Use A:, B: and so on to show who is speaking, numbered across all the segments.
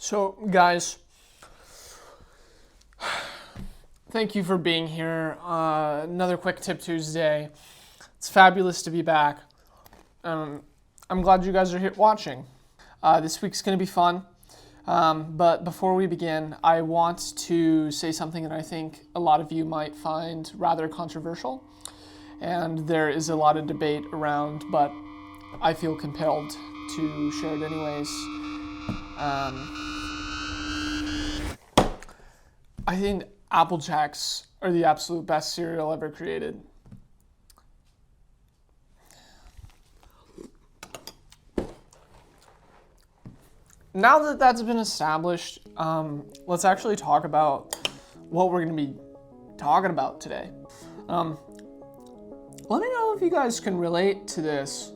A: So, guys, thank you for being here. Another Quick Tip Tuesday. It's fabulous to be back. I'm glad you guys are here watching. This week's going to be fun. But before we begin, I want to say something that I think a lot of you might find rather controversial. And there is a lot of debate around, but I feel compelled to share it anyways. I think Apple Jacks are the absolute best cereal ever created. Now that that's been established, let's actually talk about what we're going to be talking about today. Let me know if you guys can relate to this.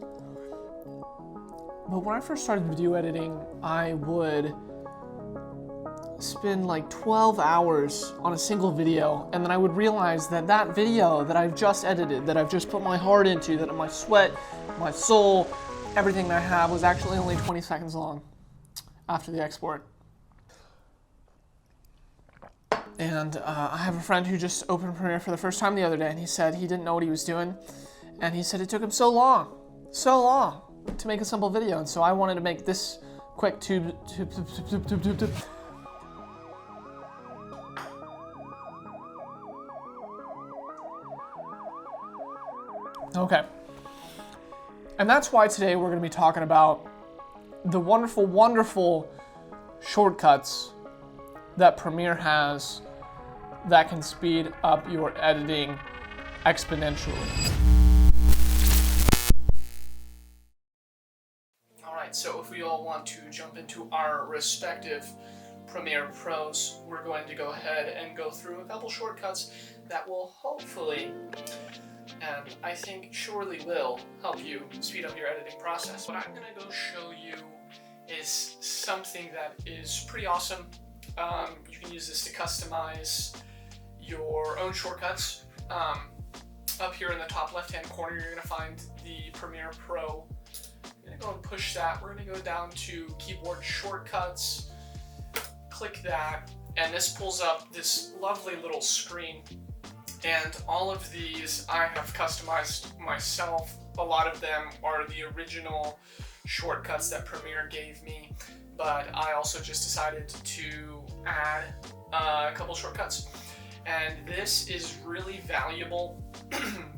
A: But when I first started video editing, I would spend like 12 hours on a single video, and then I would realize that that video that I've just edited, that I've just put my heart into, that my sweat, my soul, everything that I have was actually only 20 seconds long after the export. And I have a friend who just opened Premiere for the first time the other day, and he said he didn't know what he was doing, and he said it took him so long to make a simple video, and so I wanted to make this quick tube. Okay. And that's why today we're going to be talking about the wonderful, wonderful shortcuts that Premiere has that can speed up your editing exponentially. All right, so if we all want to jump into our respective Premiere Pros, we're going to go ahead and go through a couple shortcuts that will hopefully, and I think surely will, help you speed up your editing process. What I'm going to go show you is something that is pretty awesome. You can use this to customize your own shortcuts. Up here in the top left-hand corner, you're going to find the Premiere Pro. I'm going to go and push that. We're going to go down to Keyboard Shortcuts, click that, and this pulls up this lovely little screen. And all of these I have customized myself. A lot of them are the original shortcuts that Premiere gave me, but I also just decided to add a couple shortcuts. And this is really valuable,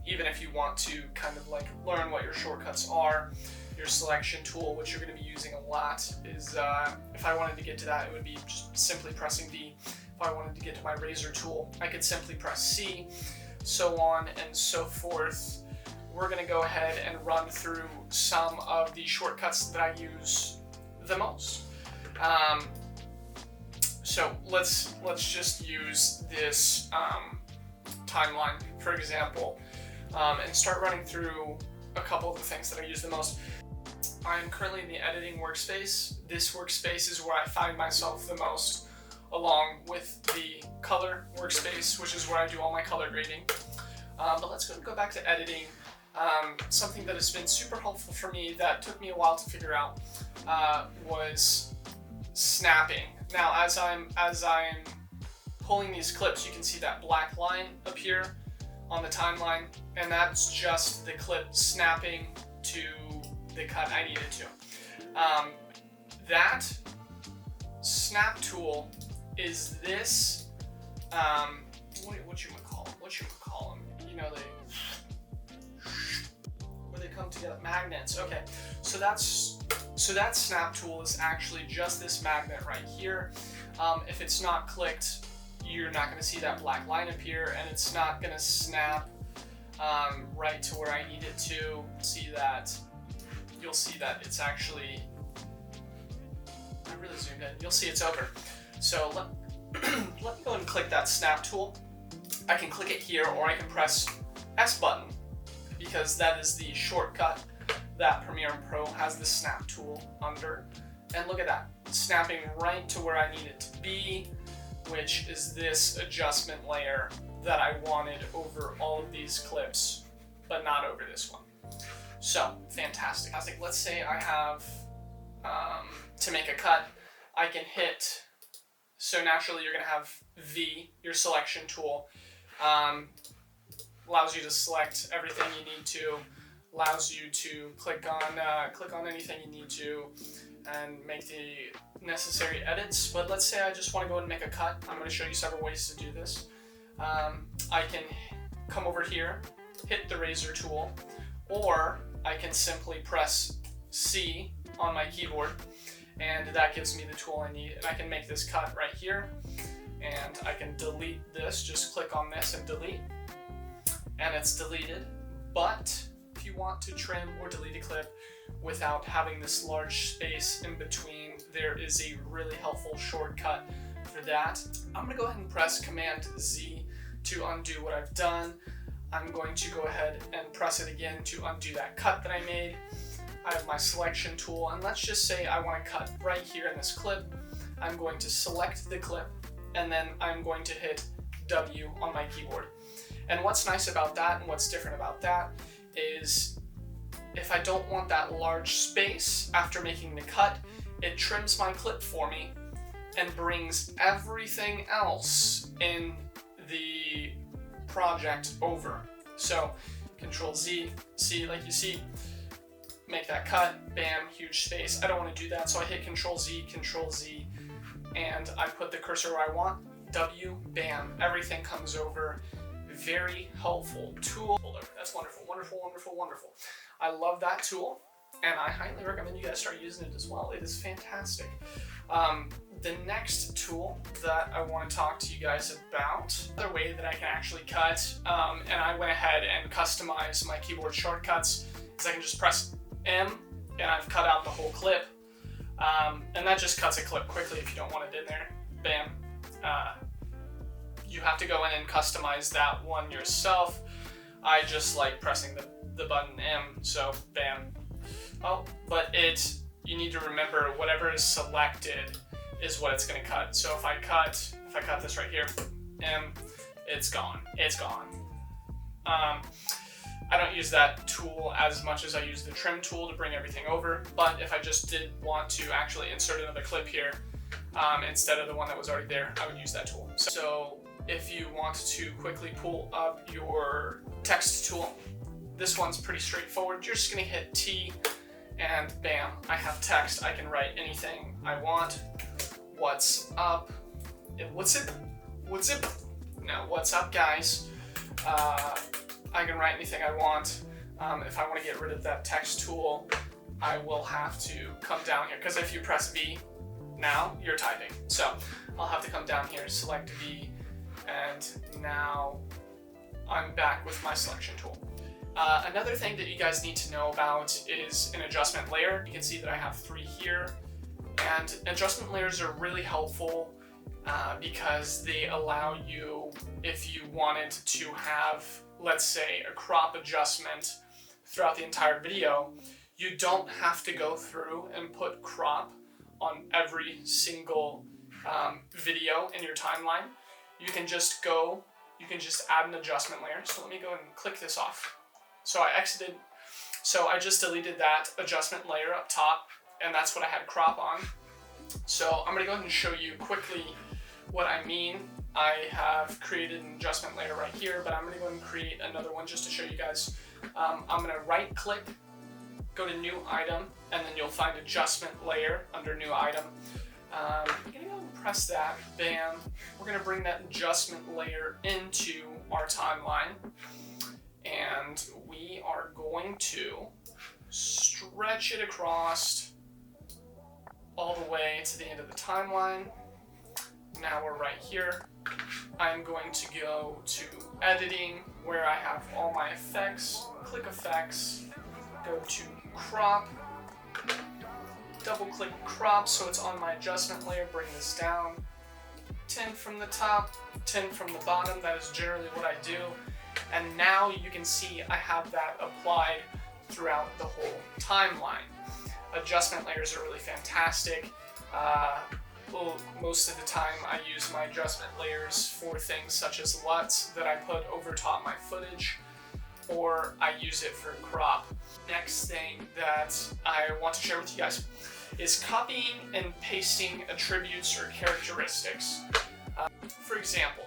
A: even if you want to kind of like learn what your shortcuts are. Your selection tool, which you're going to be using a lot, is if I wanted to get to that, it would be just simply pressing V. If I wanted to get to my razor tool, I could simply press C, so on and so forth. We're going to go ahead and run through some of the shortcuts that I use the most. So let's just use this timeline, for example, and start running through a couple of the things that I use the most. I'm currently in the editing workspace. This workspace is where I find myself the most, along with the color workspace, which is where I do all my color grading. But let's go back to editing. Something that has been super helpful for me that took me a while to figure out was snapping. Now, as I'm pulling these clips, you can see that black line appear on the timeline, and that's just the clip snapping to the cut I needed to. That snap tool is this, what you call them? You know, where they come together, magnets. Okay, so that snap tool is actually just this magnet right here. If it's not clicked, you're not going to see that black line appear, and it's not going to snap right to where I need it to. You'll see that it's actually, I really zoomed in, you'll see it's over. So let me go and click that snap tool. I can click it here, or I can press S button, because that is the shortcut that Premiere Pro has the snap tool under. And look at that, it's snapping right to where I need it to be, which is this adjustment layer that I wanted over all of these clips, but not over this one. So, fantastic. Let's say I have, to make a cut, I can hit, so naturally you're going to have V, your selection tool, allows you to select everything you need to, allows you to click on anything you need to, and make the necessary edits. But let's say I just want to go and make a cut. I'm going to show you several ways to do this. I can come over here, hit the razor tool, or I can simply press C on my keyboard, and that gives me the tool I need, and I can make this cut right here, and I can delete this. Just click on this and delete, and it's deleted. But if you want to trim or delete a clip without having this large space in between, there is a really helpful shortcut for that. I'm going to go ahead and press Command Z to undo what I've done. I'm going to go ahead and press it again to undo that cut that I made. I have my selection tool, and let's just say I want to cut right here in this clip. I'm going to select the clip, and then I'm going to hit W on my keyboard. And what's nice about that and what's different about that is if I don't want that large space after making the cut, it trims my clip for me and brings everything else in the project over. So Control Z, see, like you see, make that cut, bam, huge space. I don't want to do that, so I hit Control Z, and I put the cursor where I want, W, bam, everything comes over. Very helpful tool. That's wonderful, wonderful, wonderful, wonderful. I love that tool, and I highly recommend you guys start using it as well. It is fantastic. The next tool that I want to talk to you guys about, another way that I can actually cut, and I went ahead and customized my keyboard shortcuts, is I can just press M, and I've cut out the whole clip, and that just cuts a clip quickly if you don't want it in there. Bam. You have to go in and customize that one yourself. I just like pressing the button M, so bam. Oh, but you need to remember whatever is selected is what it's going to cut. So if I cut this right here, M, it's gone. It's gone. I don't use that tool as much as I use the trim tool to bring everything over, but if I just did want to actually insert another clip here, instead of the one that was already there, I would use that tool. So if you want to quickly pull up your text tool, this one's pretty straightforward. You're just going to hit T, and bam, I have text. I can write anything I want. What's up? What's it? What's it? No, what's up, guys? I can write anything I want. If I want to get rid of that text tool, I will have to come down here, because if you press V, now you're typing. So I'll have to come down here, select V, and now I'm back with my selection tool. Another thing that you guys need to know about is an adjustment layer. You can see that I have 3 here, and adjustment layers are really helpful because they allow you, if you wanted to have, let's say, a crop adjustment throughout the entire video, you don't have to go through and put crop on every single video in your timeline. You can just add an adjustment layer. So let me go and click this off. So I just deleted that adjustment layer up top, and that's what I had crop on. So I'm gonna go ahead and show you quickly what I mean. I have created an adjustment layer right here, but I'm gonna go ahead and create another one just to show you guys. I'm gonna right click, go to new item, and then you'll find adjustment layer under new item. I'm gonna go and press that, bam. We're gonna bring that adjustment layer into our timeline, and we are going to stretch it across all the way to the end of the timeline. Now we're right here. I'm going to go to editing, where I have all my effects, click effects, go to crop, double click crop so it's on my adjustment layer, bring this down, 10 from the top, 10 from the bottom. That is generally what I do. And now you can see I have that applied throughout the whole timeline. Adjustment layers are really fantastic. Most of the time I use my adjustment layers for things such as LUTs that I put over top my footage. or I use it for crop. Next thing that I want to share with you guys is copying and pasting attributes or characteristics. For example,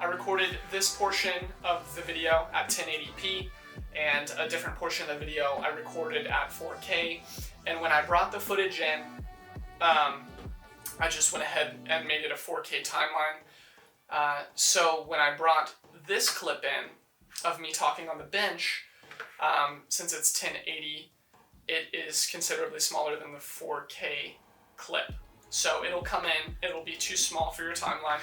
A: I recorded this portion of the video at 1080p and a different portion of the video I recorded at 4K, and when I brought the footage in, I just went ahead and made it a 4K timeline. So when I brought this clip in of me talking on the bench, since it's 1080, it is considerably smaller than the 4K clip. So it'll come in, it'll be too small for your timeline.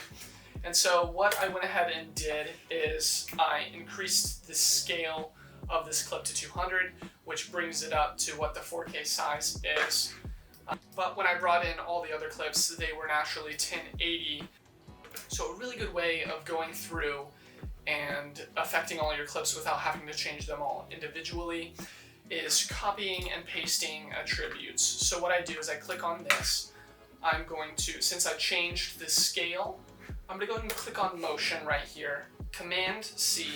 A: And so what I went ahead and did is I increased the scale of this clip to 200, which brings it up to what the 4K size is. But when I brought in all the other clips, they were naturally 1080. So a really good way of going through and affecting all your clips without having to change them all individually is copying and pasting attributes. So what I do is I click on this. I'm going to, since I changed the scale, I'm going to go ahead and click on motion right here, Command C,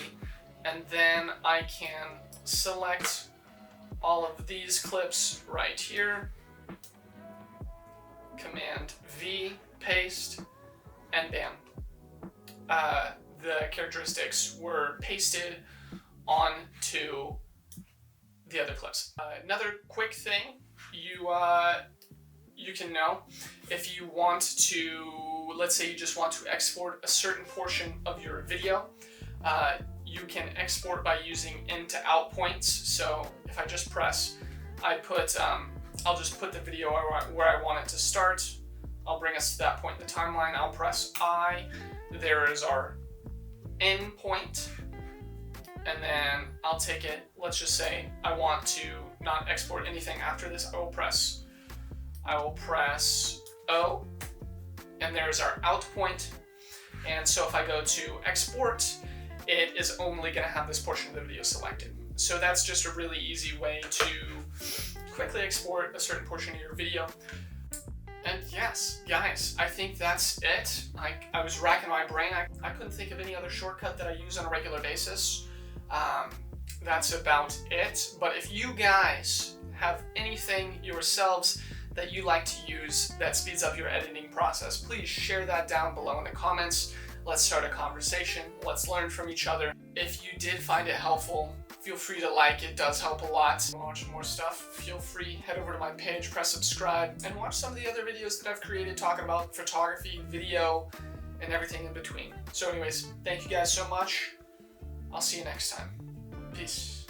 A: and then I can select all of these clips right here, Command V, paste, and bam. The characteristics were pasted onto the other clips. Another quick thing you can know, if you want to, let's say you just want to export a certain portion of your video, you can export by using in to out points. So if I just press, I'll just put the video where I want it to start. I'll bring us to that point in the timeline. I'll press I. There is our end point. And then I'll take it, let's just say I want to not export anything after this. I will press O. And there's our out point. And so if I go to export, it is only going to have this portion of the video selected. So that's just a really easy way to quickly export a certain portion of your video. And yes, guys, I think that's it. I was racking my brain. I couldn't think of any other shortcut that I use on a regular basis. That's about it. But if you guys have anything yourselves that you like to use that speeds up your editing process, please share that down below in the comments. Let's start a conversation. Let's learn from each other. If you did find it helpful, feel free to like. It does help a lot. To watch more stuff, feel free, head over to my page, press subscribe, and watch some of the other videos that I've created talking about photography, video, and everything in between. So anyways, thank you guys so much. I'll see you next time. Peace.